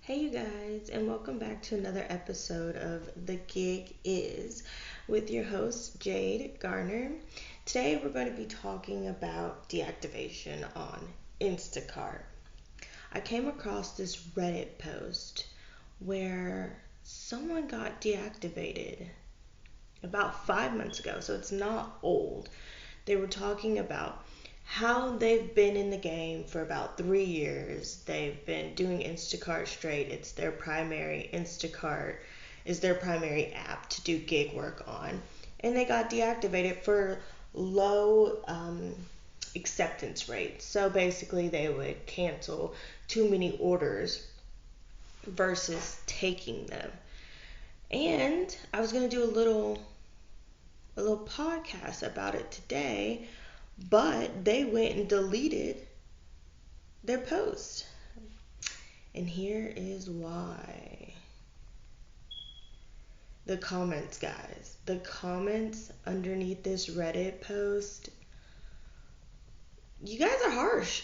Hey, you guys, and welcome back to another episode of The Gig Is with your host, Jade Garner. Today, we're going to be talking about deactivation on Instacart. I came across this Reddit post where someone got deactivated about 5 months ago, so it's not old. They were talking about how they've been in the game for about 3 years. They've been doing Instacart straight. It's their primary Instacart is their primary app to do gig work on. And they got deactivated for low acceptance rate. So basically they would cancel too many orders versus taking them. And I was going to do a little podcast about it today, but they went and deleted their post. And here is why. The comments, guys. The comments underneath this Reddit post, you guys are harsh.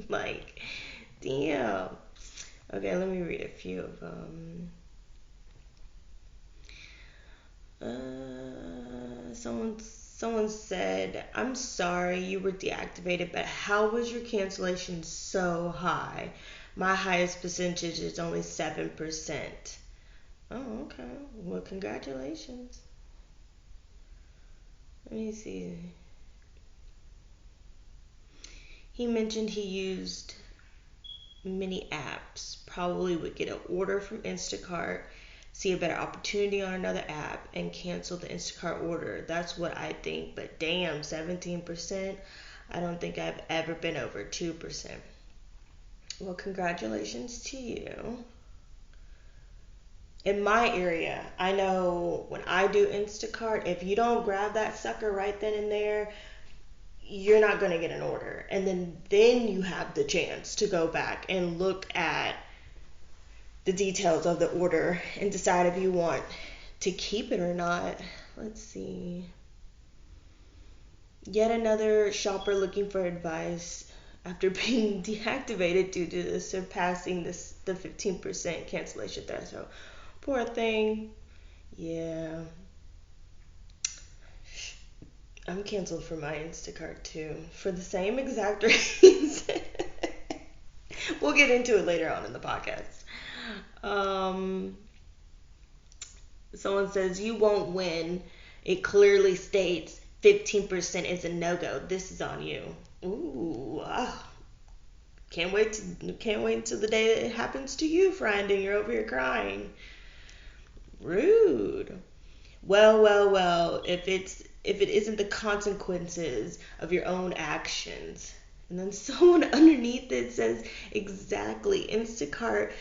Like, damn. Okay, let me read a few of them. Someone said, "I'm sorry you were deactivated, but how was your cancellation so high? My highest percentage is only 7%. Oh, okay. Well, congratulations. Let me see. He mentioned he used many apps. Probably would get an order from Instacart, see a better opportunity on another app, and cancel the Instacart order. That's what I think. But damn, 17%. I don't think I've ever been over 2%. Well, congratulations to you. In my area, I know when I do Instacart, if you don't grab that sucker right then and there, you're not going to get an order. And then you have the chance to go back and look at the details of the order and decide if you want to keep it or not. Let's see. Yet another shopper looking for advice after being deactivated due to surpassing the 15% cancellation threshold. Poor thing. Yeah. I'm canceled for my Instacart too, for the same exact reason. We'll get into it later on in the podcast. Someone says, "You won't win. It clearly states 15% is a no-go. This is on you." Ooh, can't wait until the day that it happens to you, friend, and you're over here crying. Rude. Well, if it isn't the consequences of your own actions. And then someone underneath it says, exactly, Instacart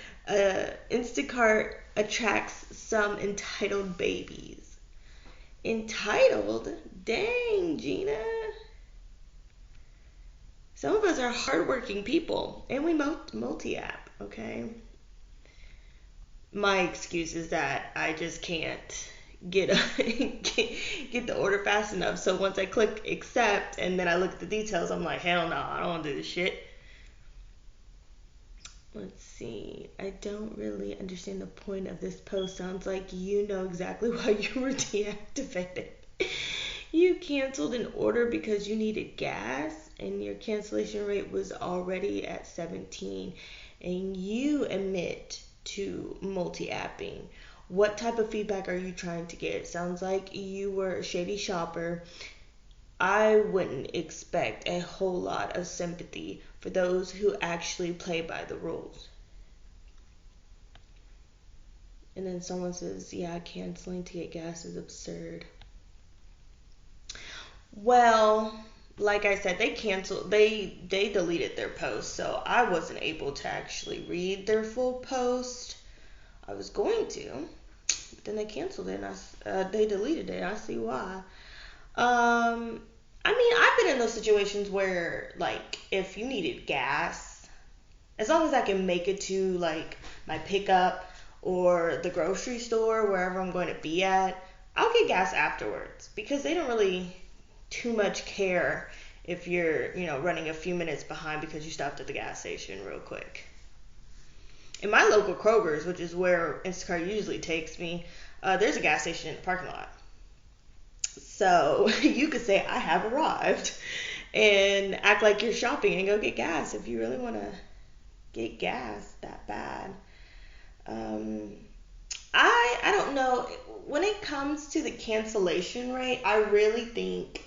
attracts some entitled babies. Entitled? Dang, Gina. Some of us are hardworking people, and we multi-app, okay? My excuse is that I just can't get the order fast enough. So once I click accept and then I look at the details, I'm like, hell no, I don't want to do this shit. Let's see. I don't really understand the point of this post. Sounds like you know exactly why you were deactivated. You canceled an order because you needed gas and your cancellation rate was already at 17, and you admit to multi-apping. What type of feedback are you trying to get? Sounds like you were a shady shopper. I wouldn't expect a whole lot of sympathy for those who actually play by the rules. And then someone says, yeah, canceling to get gas is absurd. Well, like I said, they deleted their post, so I wasn't able to actually read their full post. I was going to, but then they canceled it, and they deleted it. I see why. I mean, I've been in those situations where, like, if you needed gas, as long as I can make it to, like, my pickup or the grocery store, wherever I'm going to be at, I'll get gas afterwards, because they don't really too much care if you're, running a few minutes behind because you stopped at the gas station real quick. in my local Kroger's, which is where Instacart usually takes me, there's a gas station in the parking lot. So you could say I have arrived and act like you're shopping and go get gas if you really want to get gas that bad. I don't know. When it comes to the cancellation rate, I think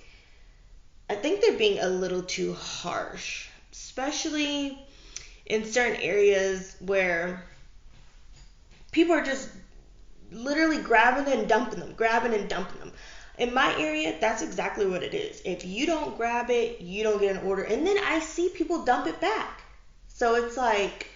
they're being a little too harsh, especially in certain areas where people are just literally grabbing and dumping them, grabbing and dumping them. In my area, that's exactly what it is. If you don't grab it, you don't get an order. And then I see people dump it back. So it's like,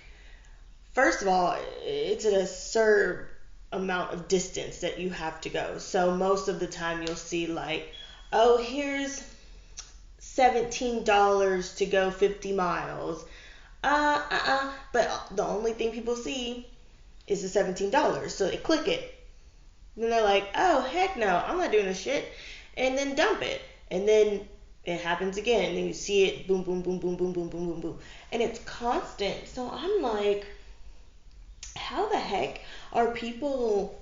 first of all, it's an absurd amount of distance that you have to go. So most of the time you'll see like, oh, here's $17 to go 50 miles. But the only thing people see is the $17. So they click it. Then they're like, oh, heck no, I'm not doing this shit. And then dump it. And then it happens again. And then you see it, boom, boom, boom, boom, boom, boom, boom, boom, boom. And it's constant. So I'm like, how the heck are people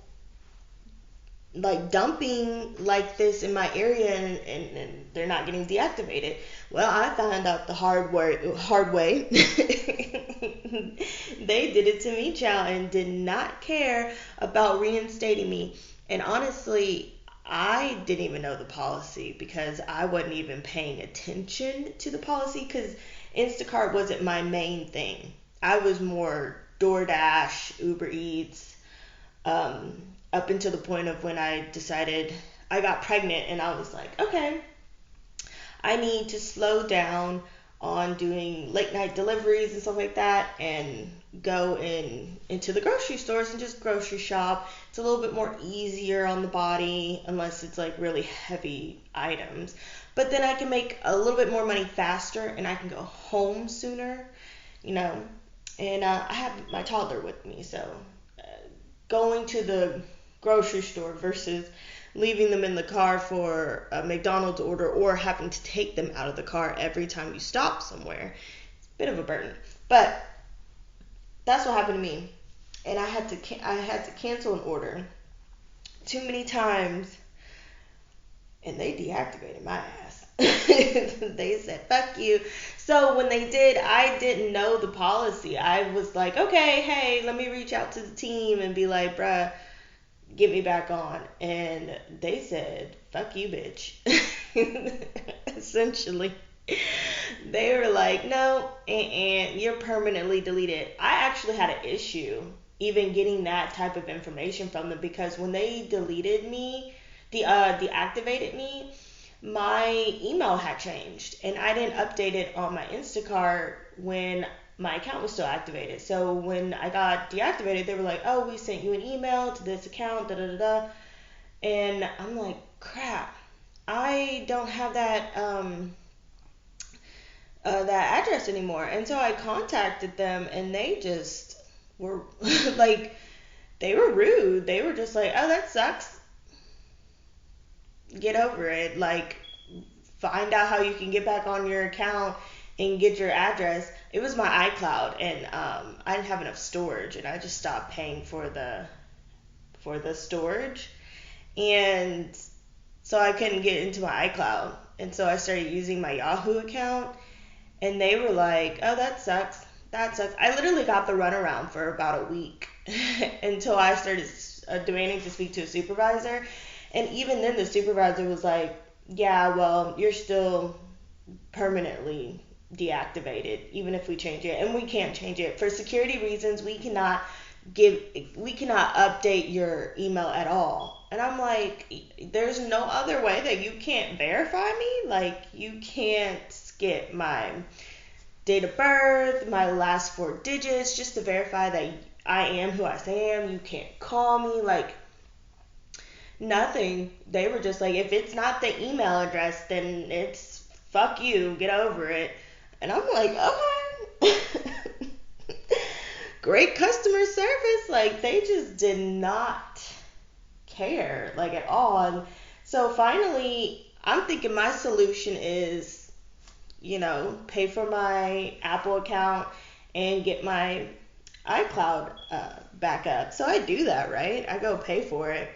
like dumping like this in my area and they're not getting deactivated? Well, I found out the hard way. They did it to me, child, and did not care about reinstating me. And honestly, I didn't even know the policy because I wasn't even paying attention to the policy because Instacart wasn't my main thing. I was more DoorDash, Uber Eats, up until the point of when I decided I got pregnant and I was like, okay, I need to slow down on doing late night deliveries and stuff like that and go into the grocery stores and just grocery shop. It's a little bit more easier on the body unless it's like really heavy items. But then I can make a little bit more money faster and I can go home sooner, you know. And I have my toddler with me, so going to the grocery store versus leaving them in the car for a McDonald's order or having to take them out of the car every time you stop somewhere. It's a bit of a burden. But that's what happened to me. And I had to cancel an order too many times and they deactivated my ass. They said, fuck you. So when they did, I didn't know the policy. I was like, okay, hey, let me reach out to the team and be like, bruh, get me back on. And they said, fuck you, bitch. Essentially. They were like, no, and you're permanently deleted. I actually had an issue even getting that type of information from them because when they deleted me, deactivated me, my email had changed and I didn't update it on my Instacart when my account was still activated. So when I got deactivated, they were like, oh, we sent you an email to this account, da da da da. And I'm like, crap, I don't have that that address anymore. And so I contacted them and they just were like, they were rude. They were just like, oh, that sucks. Get over it. Like, find out how you can get back on your account and get your address. It was my iCloud and I didn't have enough storage and I just stopped paying for the storage. And so I couldn't get into my iCloud. And so I started using my Yahoo account. And they were like, oh, that sucks. That sucks. I literally got the runaround for about a week until I started demanding to speak to a supervisor. And even then the supervisor was like, yeah, well, you're still permanently deactivated, even if we change it. And we can't change it. For security reasons, we cannot update your email at all. And I'm like, there's no other way that you can't verify me? Like, you can't get my date of birth, my last 4 digits, just to verify that I am who I say I am. You can't call me, like, nothing. They were just like, if it's not the email address, then it's fuck you, get over it. And I'm like, okay. Great customer service. Like, they just did not care, like, at all. And so finally, I'm thinking my solution is, you know, pay for my Apple account and get my iCloud backup. So I do that, right? I go pay for it.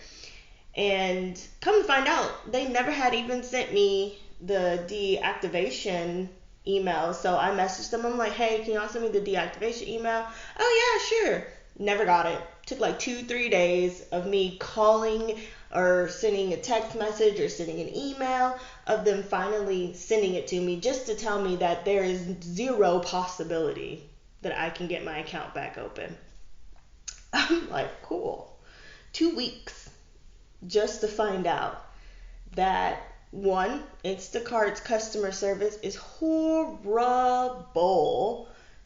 And come to find out, they never had even sent me the deactivation email. So I messaged them. I'm like, hey, can y'all send me the deactivation email? Oh, yeah, sure. Never got it. Took like 2-3 days of me calling or sending a text message or sending an email of them finally sending it to me just to tell me that there is zero possibility that I can get my account back open. I'm like, cool. 2 weeks just to find out that one, Instacart's customer service is horrible.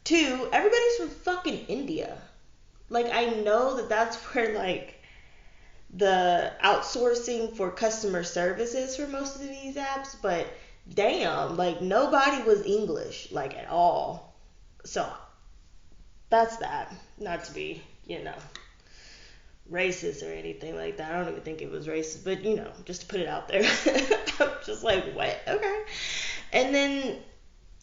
Two, everybody's from fucking India. Like, I know that that's where, like, the outsourcing for customer services for most of these apps, but damn, like, nobody was English, like, at all. So, that's that. Not to be, racist or anything like that. I don't even think it was racist, but just to put it out there. I'm just like, what? Okay. And then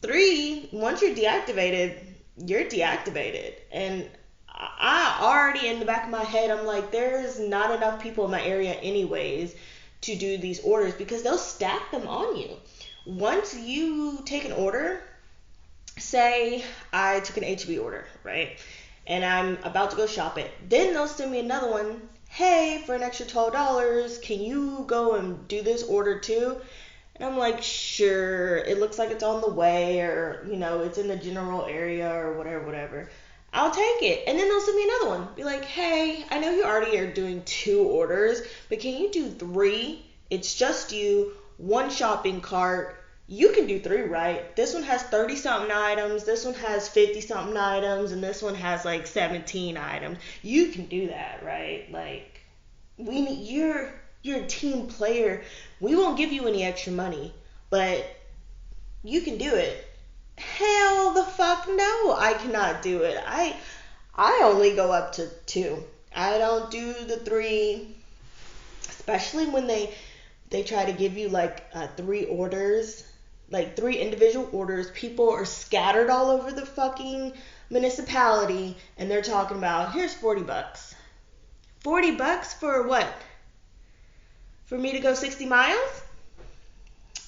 3, once you're deactivated, you're deactivated. And I already in the back of my head, I'm like, there's not enough people in my area anyways to do these orders because they'll stack them on you. Once you take an order, say I took an HB order, right? And I'm about to go shop it. Then they'll send me another one. Hey, for an extra $12, can you go and do this order too? And I'm like, sure. It looks like it's on the way, or it's in the general area, or whatever. I'll take it. And then they'll send me another one. Be like, hey, I know you already are doing 2 orders, but can you do 3? It's just you, 1 shopping cart. You can do 3, right? This one has 30 something items, this one has 50 something items, and this one has like 17 items. You can do that, right? Like, you're a team player. We won't give you any extra money, but you can do it. Hell the fuck no, I cannot do it. I only go up to 2. I don't do the 3, especially when they try to give you like 3 orders, like 3 individual orders. People are scattered all over the fucking municipality, and they're talking about, here's $40. $40 for what? For me to go 60 miles?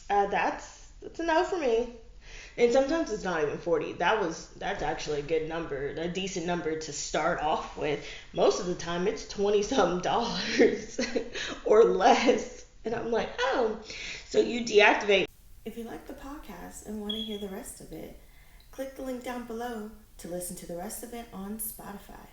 That's a no for me. And sometimes it's not even 40. That's actually a good number, a decent number to start off with. Most of the time it's 20 something dollars or less. And I'm like, oh, so you deactivate. If you like the podcast and want to hear the rest of it, click the link down below to listen to the rest of it on Spotify.